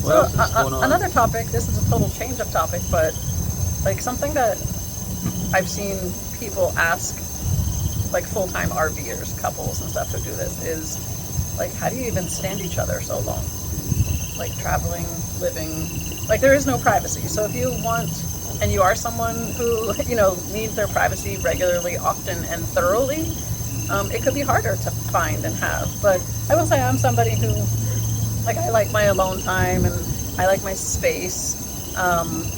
What else is going on? Another topic, this is a total change of topic, but like something that I've seen people ask, like full-time RVers, couples and stuff who do this, is like, how do you even stand each other so long? Like traveling, living, like there is no privacy. So if you want, and you are someone who, needs their privacy regularly, often, and thoroughly, it could be harder to find and have. But I will say I'm somebody who, like, I like my alone time and I like my space.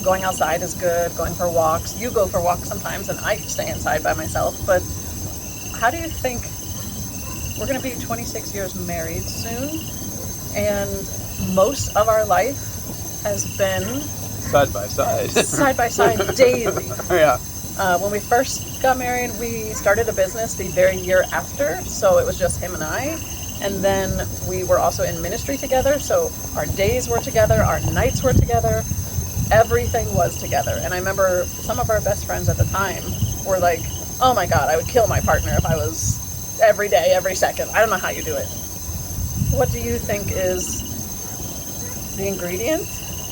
Going outside is good, going for walks. You go for walks sometimes and I stay inside by myself. But how do you think, we're going to be 26 years married soon, and most of our life has been Side by side. side by side daily. Yeah. When we first got married, we started a business the very year after, so it was just him and I. And then we were also in ministry together, so our days were together, our nights were together, everything was together. And I remember some of our best friends at the time were like, oh my God, I would kill my partner if I was every day, every second. I don't know how you do it. What do you think is the ingredient?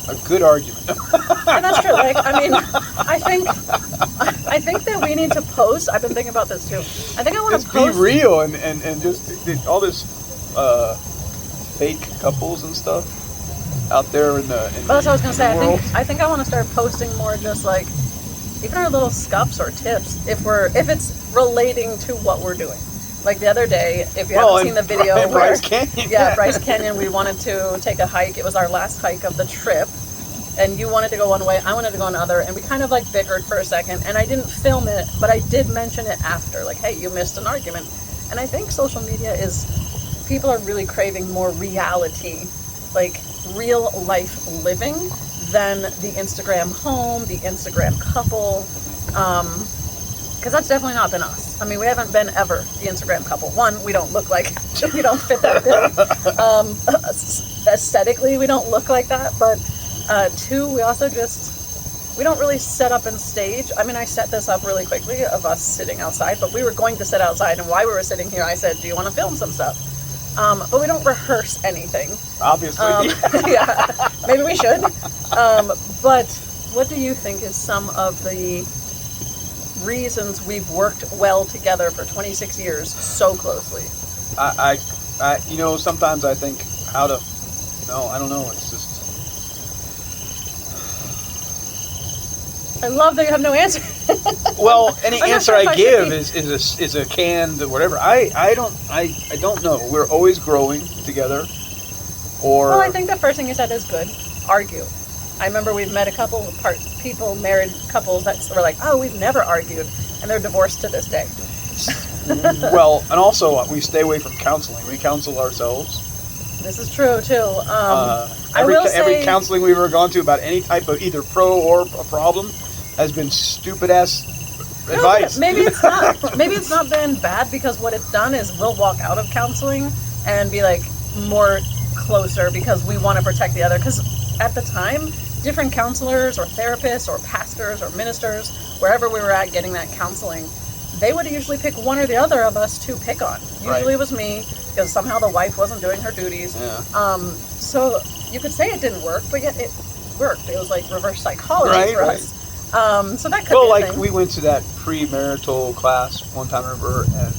A good argument. And that's true. Like, I mean, I think that we need to post. I've been thinking about this too. I think I want to Just post. be real and just all this fake couples and stuff out there in the But that's what I was gonna say. world. I think I want to start posting more, just like even our little scuffs or tips, if it's relating to what we're doing. Like the other day, if you haven't seen the video, and Bryce Canyon. yeah, Bryce Canyon, we wanted to take a hike. It was our last hike of the trip, and you wanted to go one way, I wanted to go another, and we kind of like bickered for a second. And I didn't film it, but I did mention it after, like, hey, you missed an argument. And I think social media is, people are really craving more reality, like real life living, than the Instagram home, the Instagram couple. Because that's definitely not been us. I mean, we haven't been ever the Instagram couple. One, we don't look like, we don't fit that bill. Aesthetically, we don't look like that. But two, we also we don't really set up and stage. I mean, I set this up really quickly of us sitting outside, but we were going to sit outside. And while we were sitting here, I said, do you want to film some stuff? But we don't rehearse anything. Obviously. Yeah, maybe we should. But what do you think is some of the reasons we've worked well together for 26 years so closely? I sometimes I think how to, no, I don't know. It's just, I love that you have no answer. well, any I'm not answer sure if I I give should is a canned whatever. I don't know. We're always growing together. Or Well, I think the first thing you said is good. Argue. I remember we've met a couple of people, married couples, that were like, oh, we've never argued, and they're divorced to this day. well, and also we stay away from counseling. We counsel ourselves. This is true too. Every counseling we've ever gone to about any type of either pro or a problem has been stupid ass advice. Maybe it's not. Maybe it's not been bad, because what it's done is we'll walk out of counseling and be like more closer because we want to protect the other. Because at the time, different counselors or therapists or pastors or ministers, wherever we were at getting that counseling, they would usually pick one or the other of us to pick on. Usually it was me, because somehow the wife wasn't doing her duties. Yeah. So you could say it didn't work, but yet it worked. It was like reverse psychology for us. So that could be a thing. We went to that premarital class one time, I remember, and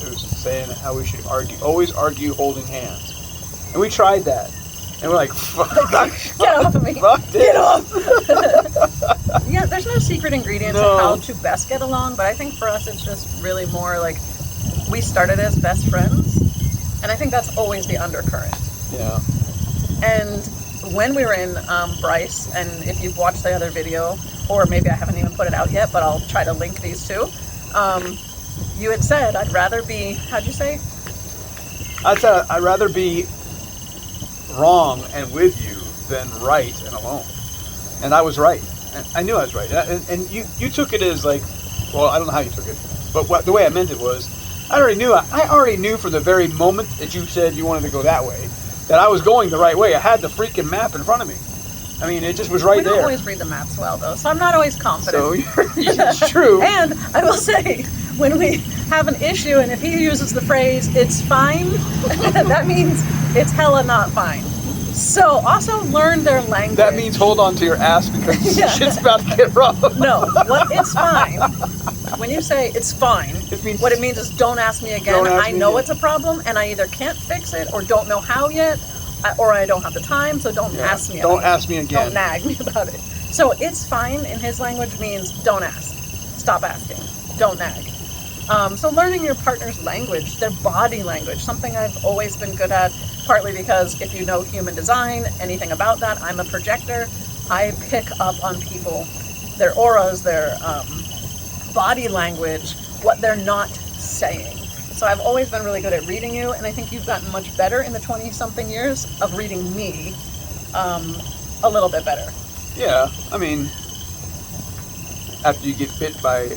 it was saying how we should always argue holding hands. And we tried that. And we're like, fuck. Get off of me. Fuck this. Get off. Yeah, there's no secret ingredient to how to best get along, but I think for us it's just really more like we started as best friends, and I think that's always the undercurrent. Yeah. And when we were in Bryce, and if you've watched the other video, or maybe I haven't even put it out yet, but I'll try to link these two, you had said, I'd rather be, how'd you say? I said I'd rather be wrong and with you than right and alone. And I was right. And I knew I was right. And you took it as like, well, I don't know how you took it, but the way I meant it was, I already knew from the very moment that you said you wanted to go that way, that I was going the right way. I had the freaking map in front of me. I mean, it just was right there. We don't always read the maps well, though, so I'm not always confident. So it's true. And I will say, when we have an issue, and if he uses the phrase, it's fine, that means it's hella not fine. So also learn their language. That means hold on to your ass because Yeah. shit's about to get rough. No, what it's fine. When you say it's fine, It means- what it means is don't ask me again. Don't ask I me know again. it's a problem, and I either can't fix it or don't know how yet, or I don't have the time. So don't Yeah. ask me. Don't about ask me it. again. Don't nag me about it. So it's fine in his language means don't ask, stop asking, don't nag. So learning your partner's language, their body language, something I've always been good at, partly because if you know human design, anything about that, I'm a projector. I pick up on people, their auras, their body language, what they're not saying. So I've always been really good at reading you, and I think you've gotten much better in the 20-something years of reading me a little bit better. Yeah, I mean, after you get bit by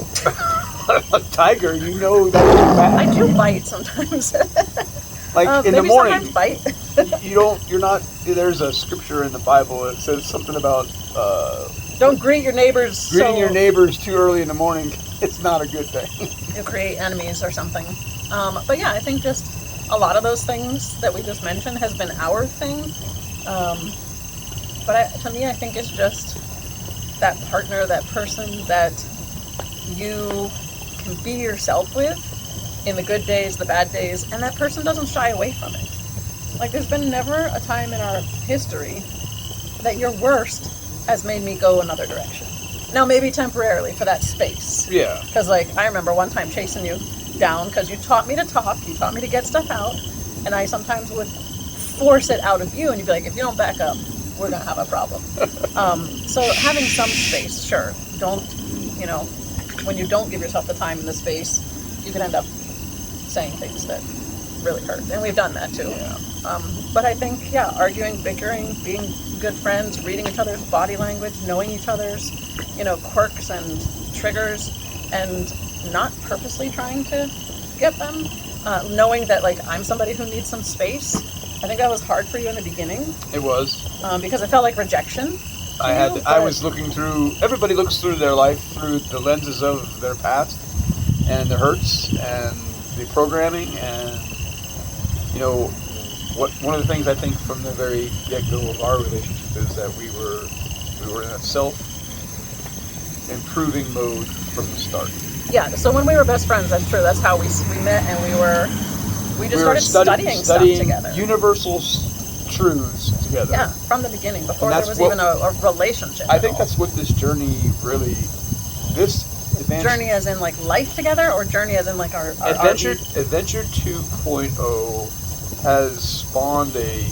a tiger, you know that's bad. I do bite sometimes. Like in the maybe morning, sometimes bite. you're not. There's a scripture in the Bible that says something about Don't greet your neighbors. greeting your neighbors too early in the morning. It's not a good thing. You create enemies or something. But yeah, I think just a lot of those things that we just mentioned has been our thing. But to me, I think it's just that partner, that person that you can be yourself with in the good days, the bad days, and that person doesn't shy away from it. Like, there's been never a time in our history that your worst has made me go another direction. Now, maybe temporarily for that space. Yeah. Because, like, I remember one time chasing you down because you taught me to talk, you taught me to get stuff out, and I sometimes would force it out of you, and you'd be like, if you don't back up, we're going to have a problem. So having some space, sure. Don't, when you don't give yourself the time and the space, you can end up saying things that really hurt. And we've done that too. Yeah. But I think, arguing, bickering, being good friends, reading each other's body language, knowing each other's, quirks and triggers, and not purposely trying to get them. Knowing that, like, I'm somebody who needs some space. I think that was hard for you in the beginning. It was. Because it felt like rejection. I was looking through. Everybody looks through their life through the lenses of their past and the hurts and the programming, and one of the things I think from the very get-go of our relationship is that we were in a self-improving mode from the start. Yeah. So when we were best friends, that's true. That's how we met, and we just started studying stuff together. Universal truths together. Yeah, from the beginning, before And there that's was even a relationship. I think that's what this journey really. This journey as in like life together, or journey as in like our Adventure 2.0 has spawned a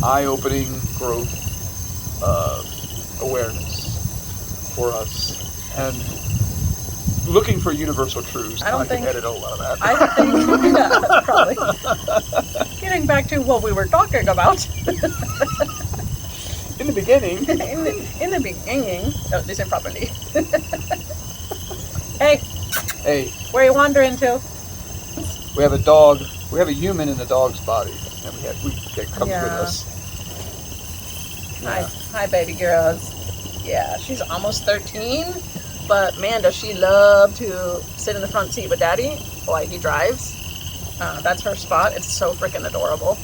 eye-opening growth awareness for us, and looking for universal truths. I don't think can edit a lot of that. I think probably getting back to what we were talking about in the beginning. in the beginning. Oh, listen properly. Hey, where you wandering to? We have a dog. We have a human in the dog's body, and that comes with us. Hi, baby girls. Yeah, she's almost 13, but man, does she love to sit in the front seat with Daddy while he drives. That's her spot. It's so freaking adorable.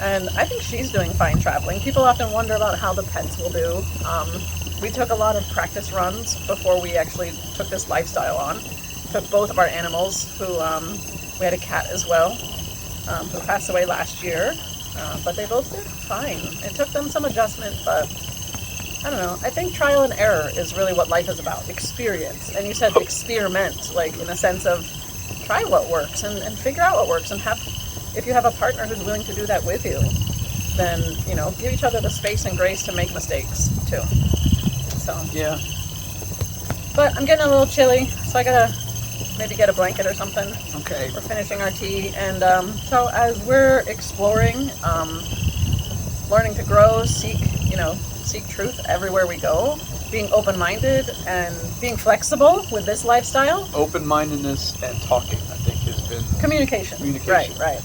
And I think she's doing fine traveling. People often wonder about how the pets will do. We took a lot of practice runs before we actually took this lifestyle on. Took both of our animals, who we had a cat as well, who passed away last year, but they both did fine. It took them some adjustment, but I don't know. I think trial and error is really what life is about, experience. And you said experiment, like in a sense of try what works and figure out what works, and if you have a partner who's willing to do that with you, then, give each other the space and grace to make mistakes too. So. Yeah. But I'm getting a little chilly, so I gotta maybe get a blanket or something. Okay. We're finishing our tea, and so as we're exploring, learning to grow, seek truth everywhere we go, being open-minded and being flexible with this lifestyle. Open-mindedness and talking, I think, has been Communication. Communication. Right.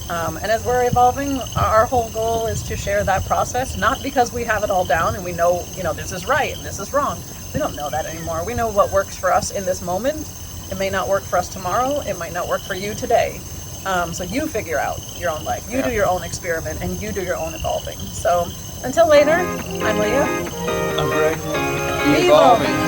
And as we're evolving, our whole goal is to share that process, not because we have it all down and we know, this is right and this is wrong. We don't know that anymore. We know what works for us in this moment. It may not work for us tomorrow. It might not work for you today. So you figure out your own life. You Yeah. do your own experiment, and you do your own evolving. So until later, I'm Leah. I'm Greg. Evolving.